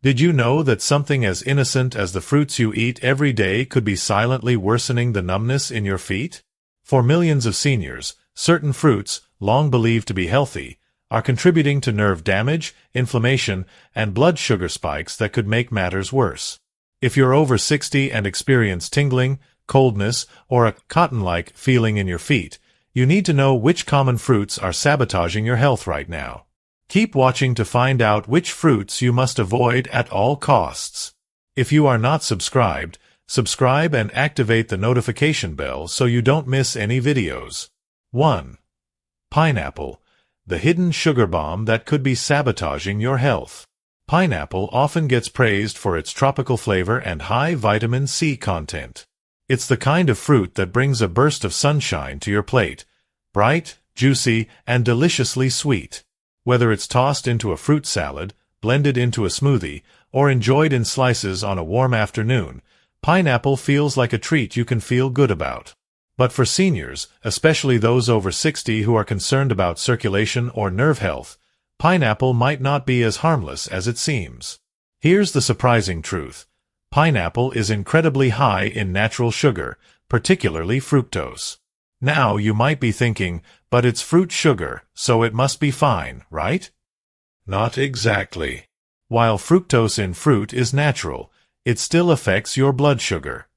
Did you know that something as innocent as the fruits you eat every day could be silently worsening the numbness in your feet? For millions of seniors, certain fruits, long believed to be healthy, are contributing to nerve damage, inflammation, and blood sugar spikes that could make matters worse. If you're over 60 and experience tingling, coldness, or a cotton-like feeling in your feet, you need to know which common fruits are sabotaging your health right now. Keep watching to find out which fruits you must avoid at all costs. If you are not subscribed, subscribe and activate the notification bell so you don't miss any videos. 1. Pineapple, the hidden sugar bomb that could be sabotaging your health. Pineapple often gets praised for its tropical flavor and high vitamin C content. It's the kind of fruit that brings a burst of sunshine to your plate, bright, juicy, and deliciously sweet. Whether it's tossed into a fruit salad, blended into a smoothie, or enjoyed in slices on a warm afternoon, pineapple feels like a treat you can feel good about. But for seniors, especially those over 60 who are concerned about circulation or nerve health, pineapple might not be as harmless as it seems. Here's the surprising truth. Pineapple is incredibly high in natural sugar, particularly fructose. Now you might be thinking, but it's fruit sugar, so it must be fine, right? Not exactly. While fructose in fruit is natural, it still affects your blood sugar.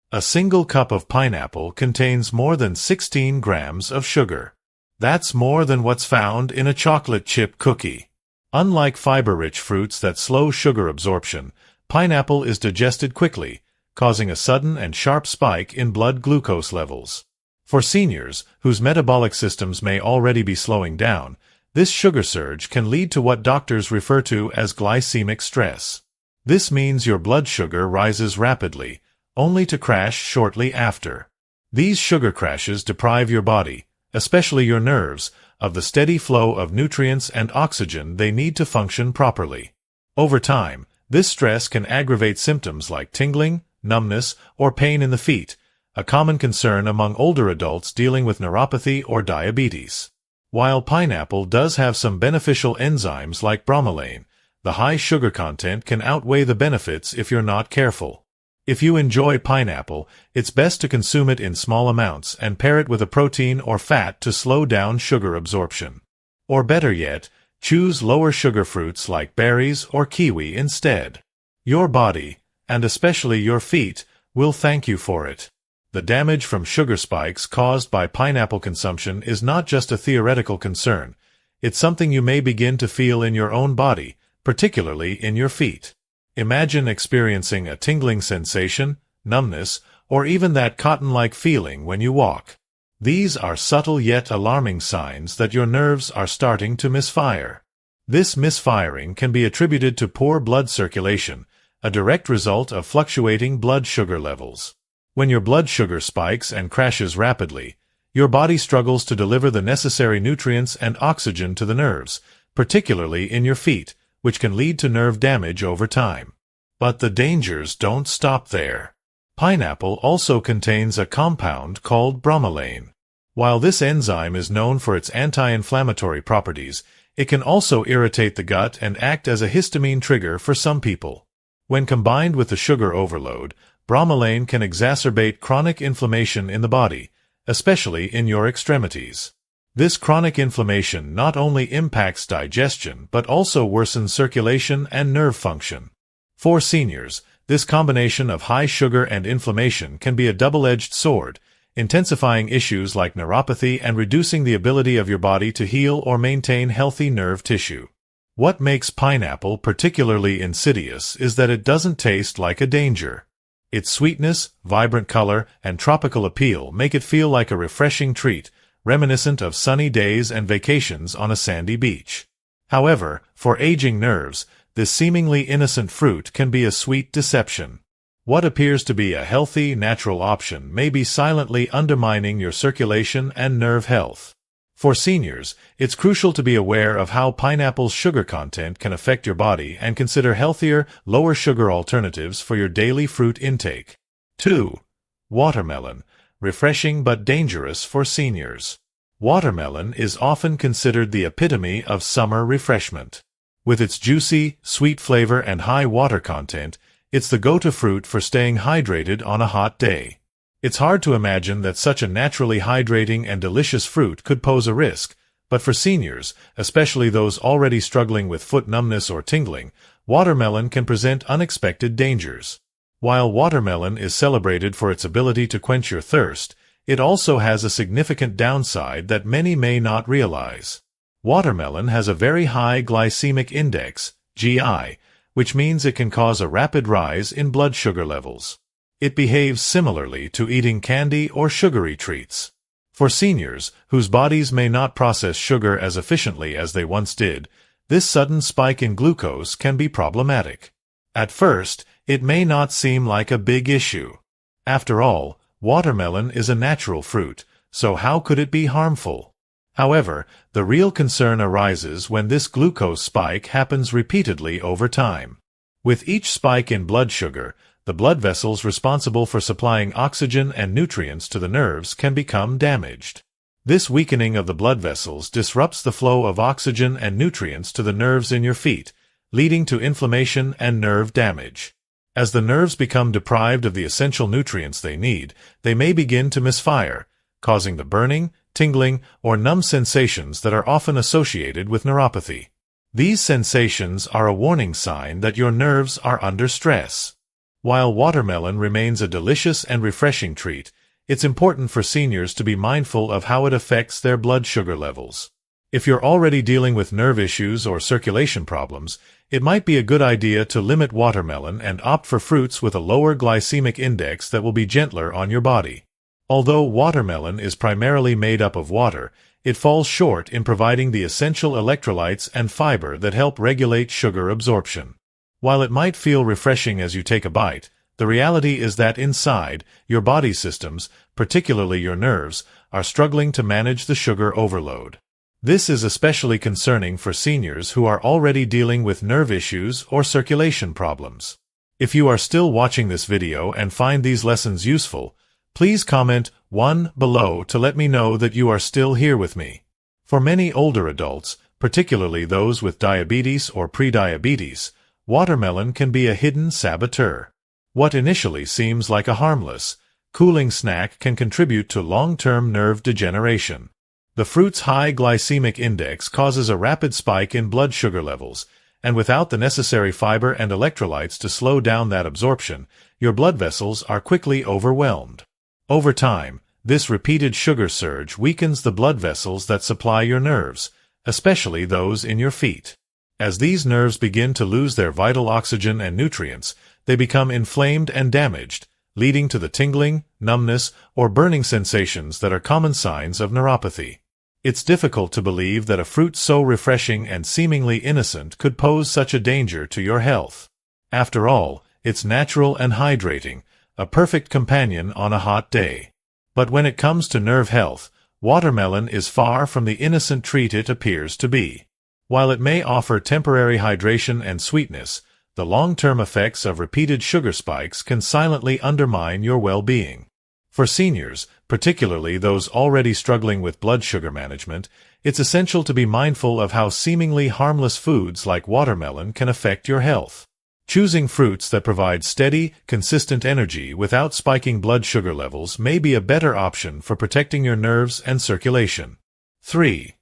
A single cup of pineapple contains more than 16 grams of sugar. That's more than what's found in a chocolate chip cookie. Unlike fiber-rich fruits that slow sugar absorption, pineapple is digested quickly, causing a sudden and sharp spike in blood glucose levels. For seniors, whose metabolic systems may already be slowing down, this sugar surge can lead to what doctors refer to as glycemic stress. This means your blood sugar rises rapidly, only to crash shortly after. These sugar crashes deprive your body, especially your nerves, of the steady flow of nutrients and oxygen they need to function properly. Over time, this stress can aggravate symptoms like tingling, numbness, or pain in the feet, a common concern among older adults dealing with neuropathy or diabetes. While pineapple does have some beneficial enzymes like bromelain, the high sugar content can outweigh the benefits if you're not careful. If you enjoy pineapple, it's best to consume it in small amounts and pair it with a protein or fat to slow down sugar absorption. Or better yet, choose lower sugar fruits like berries or kiwi instead. Your body, and especially your feet, will thank you for it. The damage from sugar spikes caused by pineapple consumption is not just a theoretical concern. It's something you may begin to feel in your own body, particularly in your feet. Imagine experiencing a tingling sensation, numbness, or even that cotton-like feeling when you walk. These are subtle yet alarming signs that your nerves are starting to misfire. This misfiring can be attributed to poor blood circulation, a direct result of fluctuating blood sugar levels. When your blood sugar spikes and crashes rapidly, your body struggles to deliver the necessary nutrients and oxygen to the nerves, particularly in your feet, which can lead to nerve damage over time. But the dangers don't stop there. Pineapple also contains a compound called bromelain. While this enzyme is known for its anti-inflammatory properties, it can also irritate the gut and act as a histamine trigger for some people. When combined with the sugar overload, bromelain can exacerbate chronic inflammation in the body, especially in your extremities. This chronic inflammation not only impacts digestion but also worsens circulation and nerve function. For seniors, this combination of high sugar and inflammation can be a double-edged sword, intensifying issues like neuropathy and reducing the ability of your body to heal or maintain healthy nerve tissue. What makes pineapple particularly insidious is that it doesn't taste like a danger. Its sweetness, vibrant color, and tropical appeal make it feel like a refreshing treat, reminiscent of sunny days and vacations on a sandy beach. However, for aging nerves, this seemingly innocent fruit can be a sweet deception. What appears to be a healthy, natural option may be silently undermining your circulation and nerve health. For seniors, it's crucial to be aware of how pineapple's sugar content can affect your body and consider healthier, lower-sugar alternatives for your daily fruit intake. 2. Watermelon, refreshing but dangerous for seniors. Watermelon is often considered the epitome of summer refreshment. With its juicy, sweet flavor and high water content, it's the go-to fruit for staying hydrated on a hot day. It's hard to imagine that such a naturally hydrating and delicious fruit could pose a risk, but for seniors, especially those already struggling with foot numbness or tingling, watermelon can present unexpected dangers. While watermelon is celebrated for its ability to quench your thirst, it also has a significant downside that many may not realize. Watermelon has a very high glycemic index, GI, which means it can cause a rapid rise in blood sugar levels. It behaves similarly to eating candy or sugary treats. For seniors, whose bodies may not process sugar as efficiently as they once did, this sudden spike in glucose can be problematic. At first, it may not seem like a big issue. After all, watermelon is a natural fruit, so how could it be harmful? However, the real concern arises when this glucose spike happens repeatedly over time. With each spike in blood sugar, the blood vessels responsible for supplying oxygen and nutrients to the nerves can become damaged. This weakening of the blood vessels disrupts the flow of oxygen and nutrients to the nerves in your feet, leading to inflammation and nerve damage. As the nerves become deprived of the essential nutrients they need, they may begin to misfire, causing the burning, tingling, or numb sensations that are often associated with neuropathy. These sensations are a warning sign that your nerves are under stress. While watermelon remains a delicious and refreshing treat, it's important for seniors to be mindful of how it affects their blood sugar levels. If you're already dealing with nerve issues or circulation problems, it might be a good idea to limit watermelon and opt for fruits with a lower glycemic index that will be gentler on your body. Although watermelon is primarily made up of water, it falls short in providing the essential electrolytes and fiber that help regulate sugar absorption. While it might feel refreshing as you take a bite, the reality is that inside, your body systems, particularly your nerves, are struggling to manage the sugar overload. This is especially concerning for seniors who are already dealing with nerve issues or circulation problems. If you are still watching this video and find these lessons useful, please comment 1 below to let me know that you are still here with me. For many older adults, particularly those with diabetes or prediabetes, watermelon can be a hidden saboteur. What initially seems like a harmless, cooling snack can contribute to long-term nerve degeneration. The fruit's high glycemic index causes a rapid spike in blood sugar levels, and without the necessary fiber and electrolytes to slow down that absorption, your blood vessels are quickly overwhelmed. Over time, this repeated sugar surge weakens the blood vessels that supply your nerves, especially those in your feet. As these nerves begin to lose their vital oxygen and nutrients, they become inflamed and damaged, leading to the tingling, numbness, or burning sensations that are common signs of neuropathy. It's difficult to believe that a fruit so refreshing and seemingly innocent could pose such a danger to your health. After all, it's natural and hydrating, a perfect companion on a hot day. But when it comes to nerve health, watermelon is far from the innocent treat it appears to be. While it may offer temporary hydration and sweetness, the long-term effects of repeated sugar spikes can silently undermine your well-being. For seniors, particularly those already struggling with blood sugar management, it's essential to be mindful of how seemingly harmless foods like watermelon can affect your health. Choosing fruits that provide steady, consistent energy without spiking blood sugar levels may be a better option for protecting your nerves and circulation. 3.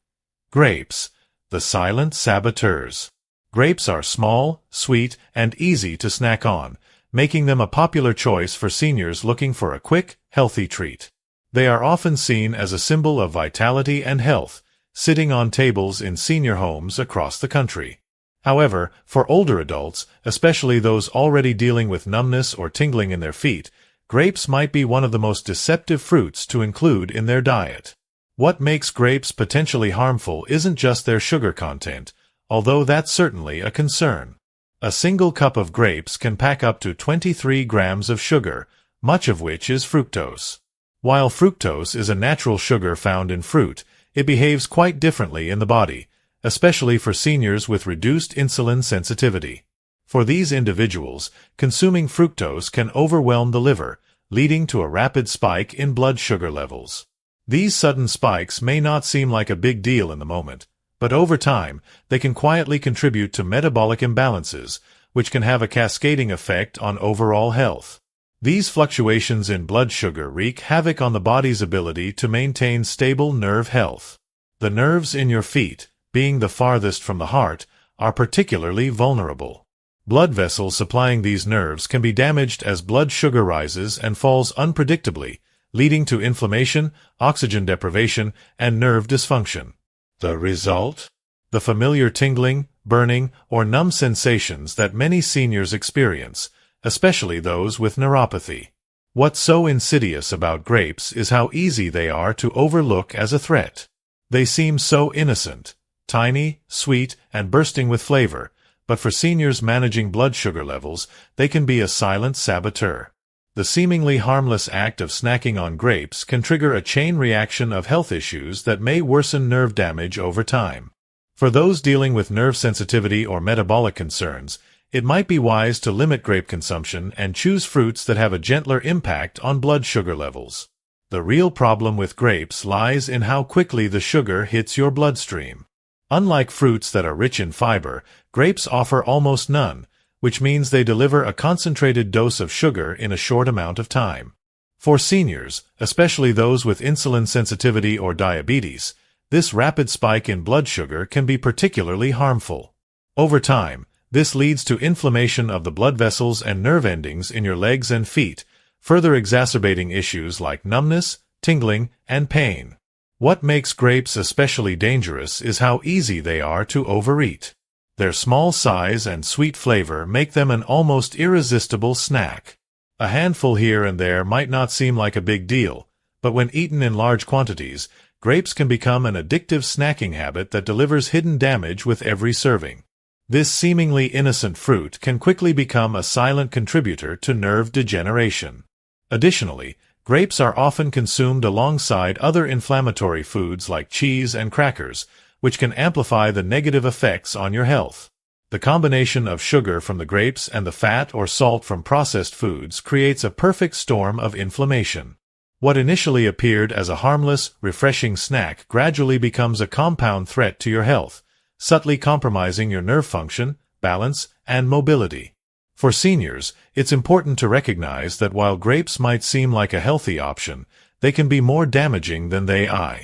Grapes, the silent saboteurs. Grapes are small, sweet, and easy to snack on, making them a popular choice for seniors looking for a quick, healthy treat. They are often seen as a symbol of vitality and health, sitting on tables in senior homes across the country. However, for older adults, especially those already dealing with numbness or tingling in their feet, grapes might be one of the most deceptive fruits to include in their diet. What makes grapes potentially harmful isn't just their sugar content, although that's certainly a concern. A single cup of grapes can pack up to 23 grams of sugar, much of which is fructose. While fructose is a natural sugar found in fruit, it behaves quite differently in the body, especially for seniors with reduced insulin sensitivity. For these individuals, consuming fructose can overwhelm the liver, leading to a rapid spike in blood sugar levels. These sudden spikes may not seem like a big deal in the moment, But over time, they can quietly contribute to metabolic imbalances, which can have a cascading effect on overall health. These fluctuations in blood sugar wreak havoc on the body's ability to maintain stable nerve health. The nerves in your feet, being the farthest from the heart, are particularly vulnerable. Blood vessels supplying these nerves can be damaged as blood sugar rises and falls unpredictably, leading to inflammation, oxygen deprivation, and nerve dysfunction. The result? The familiar tingling, burning, or numb sensations that many seniors experience, especially those with neuropathy. What's so insidious about grapes is how easy they are to overlook as a threat. They seem so innocent, tiny, sweet, and bursting with flavor, but for seniors managing blood sugar levels, they can be a silent saboteur. The seemingly harmless act of snacking on grapes can trigger a chain reaction of health issues that may worsen nerve damage over time. For those dealing with nerve sensitivity or metabolic concerns, it might be wise to limit grape consumption and choose fruits that have a gentler impact on blood sugar levels. The real problem with grapes lies in how quickly the sugar hits your bloodstream. Unlike fruits that are rich in fiber, grapes offer almost none, which means they deliver a concentrated dose of sugar in a short amount of time. For seniors, especially those with insulin sensitivity or diabetes, this rapid spike in blood sugar can be particularly harmful. Over time, this leads to inflammation of the blood vessels and nerve endings in your legs and feet, further exacerbating issues like numbness, tingling, and pain. What makes grapes especially dangerous is how easy they are to overeat. Their small size and sweet flavor make them an almost irresistible snack. A handful here and there might not seem like a big deal, but when eaten in large quantities, grapes can become an addictive snacking habit that delivers hidden damage with every serving. This seemingly innocent fruit can quickly become a silent contributor to nerve degeneration. Additionally, grapes are often consumed alongside other inflammatory foods like cheese and crackers, which can amplify the negative effects on your health. The combination of sugar from the grapes and the fat or salt from processed foods creates a perfect storm of inflammation. What initially appeared as a harmless, refreshing snack gradually becomes a compound threat to your health, subtly compromising your nerve function, balance, and mobility. For seniors, it's important to recognize that while grapes might seem like a healthy option, they can be more damaging than they are.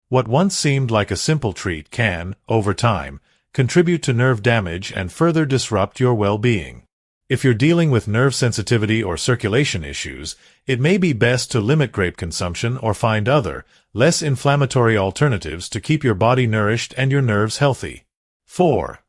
What once seemed like a simple treat can, over time, contribute to nerve damage and further disrupt your well-being. If you're dealing with nerve sensitivity or circulation issues, it may be best to limit grape consumption or find other, less inflammatory alternatives to keep your body nourished and your nerves healthy. 4.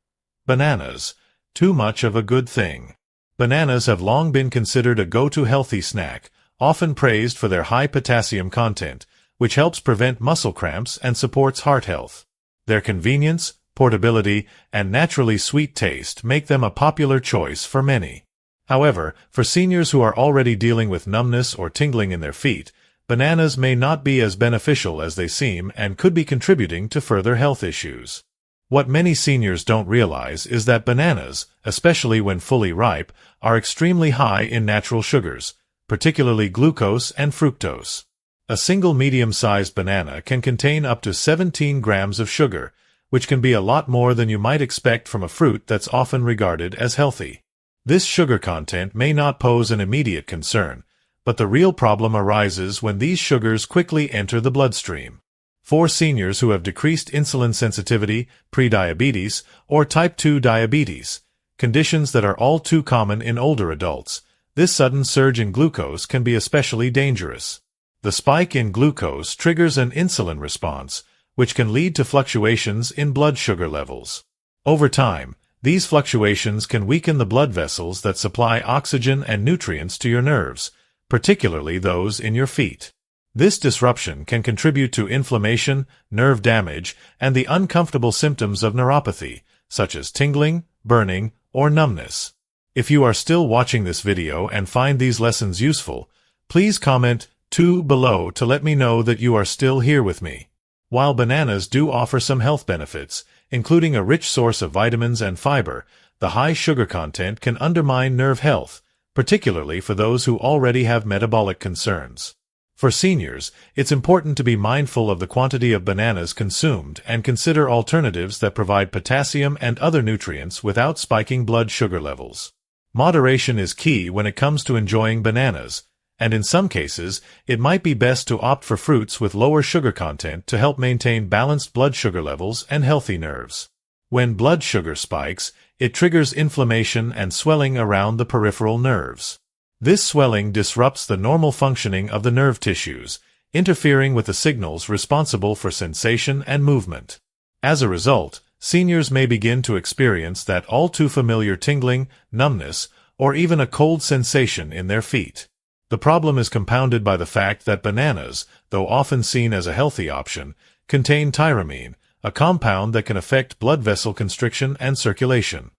Bananas. Too much of a good thing. Bananas have long been considered a go-to healthy snack, often praised for their high potassium content, which helps prevent muscle cramps and supports heart health. Their convenience, portability, and naturally sweet taste make them a popular choice for many. However, for seniors who are already dealing with numbness or tingling in their feet, bananas may not be as beneficial as they seem and could be contributing to further health issues. What many seniors don't realize is that bananas, especially when fully ripe, are extremely high in natural sugars, particularly glucose and fructose. A single medium-sized banana can contain up to 17 grams of sugar, which can be a lot more than you might expect from a fruit that's often regarded as healthy. This sugar content may not pose an immediate concern, but the real problem arises when these sugars quickly enter the bloodstream. For seniors who have decreased insulin sensitivity, prediabetes, or type 2 diabetes, conditions that are all too common in older adults, this sudden surge in glucose can be especially dangerous. The spike in glucose triggers an insulin response, which can lead to fluctuations in blood sugar levels. Over time, these fluctuations can weaken the blood vessels that supply oxygen and nutrients to your nerves, particularly those in your feet. This disruption can contribute to inflammation, nerve damage, and the uncomfortable symptoms of neuropathy, such as tingling, burning, or numbness. If you are still watching this video and find these lessons useful, please comment 2 below to let me know that you are still here with me. While bananas do offer some health benefits, including a rich source of vitamins and fiber, the high sugar content can undermine nerve health, particularly for those who already have metabolic concerns. For seniors, it's important to be mindful of the quantity of bananas consumed and consider alternatives that provide potassium and other nutrients without spiking blood sugar levels. Moderation is key when it comes to enjoying bananas, and in some cases, it might be best to opt for fruits with lower sugar content to help maintain balanced blood sugar levels and healthy nerves. When blood sugar spikes, it triggers inflammation and swelling around the peripheral nerves. This swelling disrupts the normal functioning of the nerve tissues, interfering with the signals responsible for sensation and movement. As a result, seniors may begin to experience that all-too-familiar tingling, numbness, or even a cold sensation in their feet. The problem is compounded by the fact that bananas, though often seen as a healthy option, contain tyramine, a compound that can affect blood vessel constriction and circulation.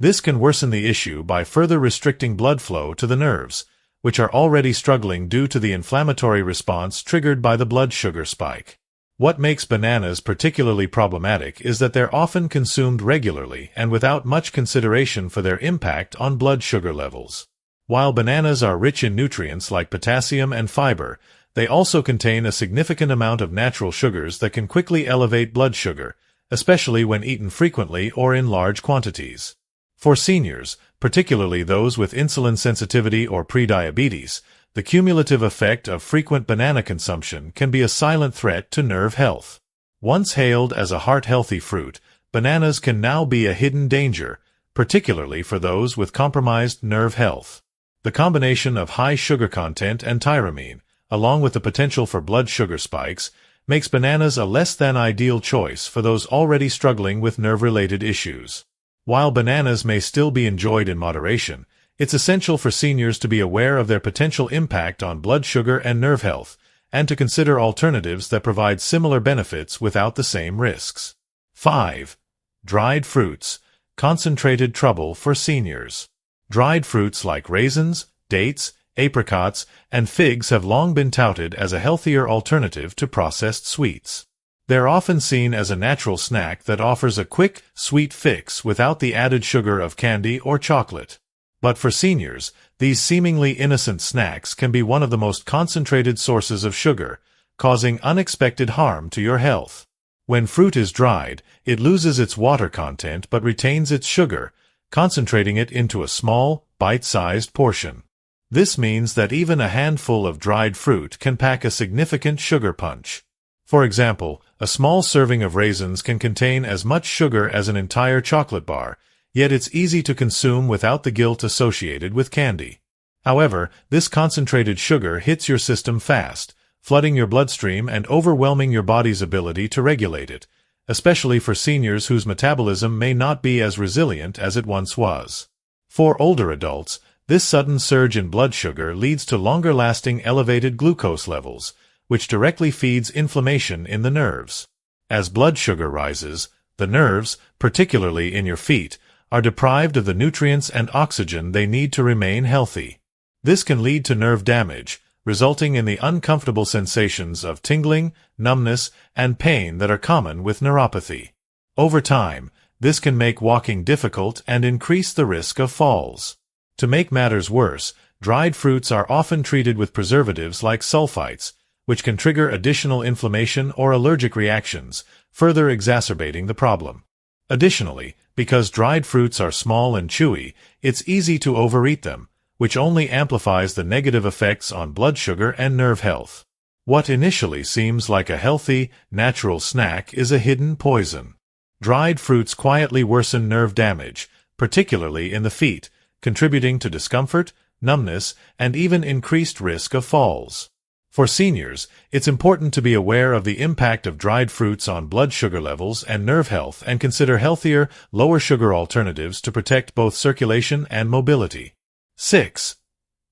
This can worsen the issue by further restricting blood flow to the nerves, which are already struggling due to the inflammatory response triggered by the blood sugar spike. What makes bananas particularly problematic is that they're often consumed regularly and without much consideration for their impact on blood sugar levels. While bananas are rich in nutrients like potassium and fiber, they also contain a significant amount of natural sugars that can quickly elevate blood sugar, especially when eaten frequently or in large quantities. For seniors, particularly those with insulin sensitivity or prediabetes, the cumulative effect of frequent banana consumption can be a silent threat to nerve health. Once hailed as a heart-healthy fruit, bananas can now be a hidden danger, particularly for those with compromised nerve health. The combination of high sugar content and tyramine, along with the potential for blood sugar spikes, makes bananas a less than ideal choice for those already struggling with nerve-related issues. While bananas may still be enjoyed in moderation, it's essential for seniors to be aware of their potential impact on blood sugar and nerve health, and to consider alternatives that provide similar benefits without the same risks. 5. Dried fruits. Concentrated trouble for seniors. Dried fruits like raisins, dates, apricots, and figs have long been touted as a healthier alternative to processed sweets. They're often seen as a natural snack that offers a quick, sweet fix without the added sugar of candy or chocolate. But for seniors, these seemingly innocent snacks can be one of the most concentrated sources of sugar, causing unexpected harm to your health. When fruit is dried, it loses its water content but retains its sugar, concentrating it into a small, bite-sized portion. This means that even a handful of dried fruit can pack a significant sugar punch. For example, a small serving of raisins can contain as much sugar as an entire chocolate bar, yet it's easy to consume without the guilt associated with candy. However, this concentrated sugar hits your system fast, flooding your bloodstream and overwhelming your body's ability to regulate it, especially for seniors whose metabolism may not be as resilient as it once was. For older adults, this sudden surge in blood sugar leads to longer-lasting elevated glucose levels, which directly feeds inflammation in the nerves. As blood sugar rises, the nerves, particularly in your feet, are deprived of the nutrients and oxygen they need to remain healthy. This can lead to nerve damage, resulting in the uncomfortable sensations of tingling, numbness, and pain that are common with neuropathy. Over time, this can make walking difficult and increase the risk of falls. To make matters worse, dried fruits are often treated with preservatives like sulfites, which can trigger additional inflammation or allergic reactions, further exacerbating the problem. Additionally, because dried fruits are small and chewy, it's easy to overeat them, which only amplifies the negative effects on blood sugar and nerve health. What initially seems like a healthy, natural snack is a hidden poison. Dried fruits quietly worsen nerve damage, particularly in the feet, contributing to discomfort, numbness, and even increased risk of falls. For seniors, it's important to be aware of the impact of dried fruits on blood sugar levels and nerve health and consider healthier, lower-sugar alternatives to protect both circulation and mobility. 6.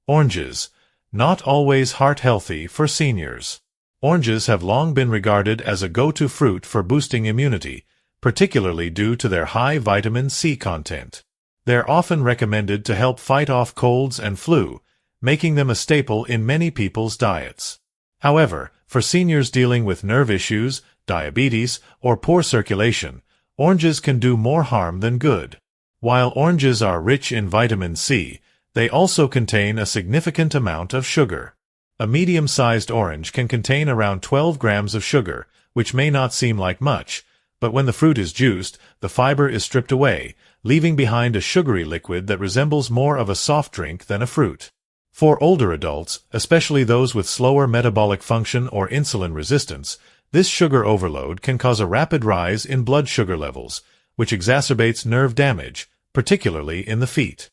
Oranges. Not always heart-healthy for seniors. Oranges have long been regarded as a go-to fruit for boosting immunity, particularly due to their high vitamin C content. They're often recommended to help fight off colds and flu, making them a staple in many people's diets. However, for seniors dealing with nerve issues, diabetes, or poor circulation, oranges can do more harm than good. While oranges are rich in vitamin C, they also contain a significant amount of sugar. A medium-sized orange can contain around 12 grams of sugar, which may not seem like much, but when the fruit is juiced, the fiber is stripped away, leaving behind a sugary liquid that resembles more of a soft drink than a fruit. For older adults, especially those with slower metabolic function or insulin resistance, this sugar overload can cause a rapid rise in blood sugar levels, which exacerbates nerve damage, particularly in the feet.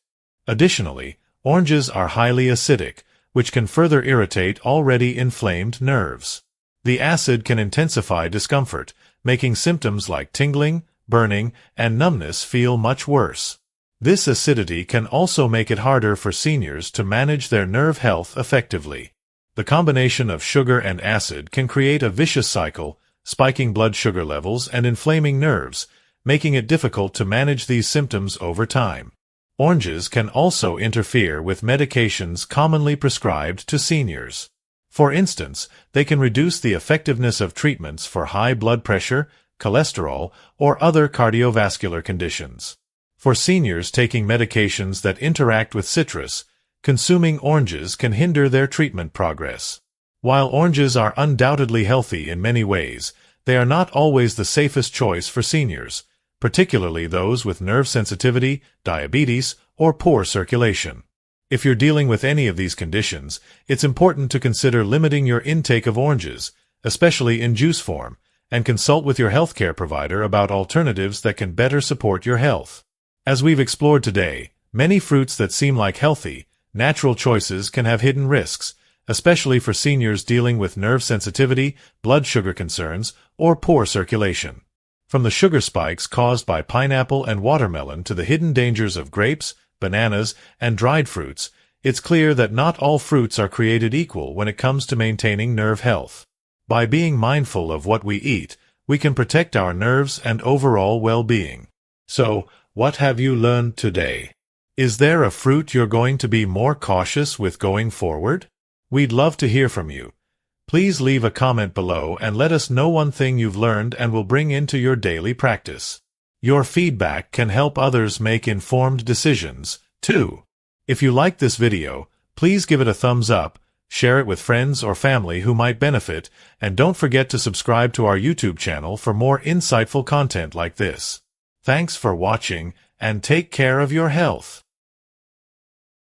Additionally, oranges are highly acidic, which can further irritate already inflamed nerves. The acid can intensify discomfort, making symptoms like tingling, burning, and numbness feel much worse. This acidity can also make it harder for seniors to manage their nerve health effectively. The combination of sugar and acid can create a vicious cycle, spiking blood sugar levels and inflaming nerves, making it difficult to manage these symptoms over time. Oranges can also interfere with medications commonly prescribed to seniors. For instance, they can reduce the effectiveness of treatments for high blood pressure, cholesterol, or other cardiovascular conditions. For seniors taking medications that interact with citrus, consuming oranges can hinder their treatment progress. While oranges are undoubtedly healthy in many ways, they are not always the safest choice for seniors, particularly those with nerve sensitivity, diabetes, or poor circulation. If you're dealing with any of these conditions, it's important to consider limiting your intake of oranges, especially in juice form, and consult with your healthcare provider about alternatives that can better support your health. As we've explored today, many fruits that seem like healthy, natural choices can have hidden risks, especially for seniors dealing with nerve sensitivity, blood sugar concerns, or poor circulation. From the sugar spikes caused by pineapple and watermelon to the hidden dangers of grapes, bananas, and dried fruits, it's clear that not all fruits are created equal when it comes to maintaining nerve health. By being mindful of what we eat, we can protect our nerves and overall well-being. So, what have you learned today? Is there a fruit you're going to be more cautious with going forward? We'd love to hear from you. Please leave a comment below and let us know one thing you've learned and will bring into your daily practice. Your feedback can help others make informed decisions, too. If you liked this video, please give it a thumbs up, share it with friends or family who might benefit, and don't forget to subscribe to our YouTube channel for more insightful content like this. Thanks for watching, and take care of your health.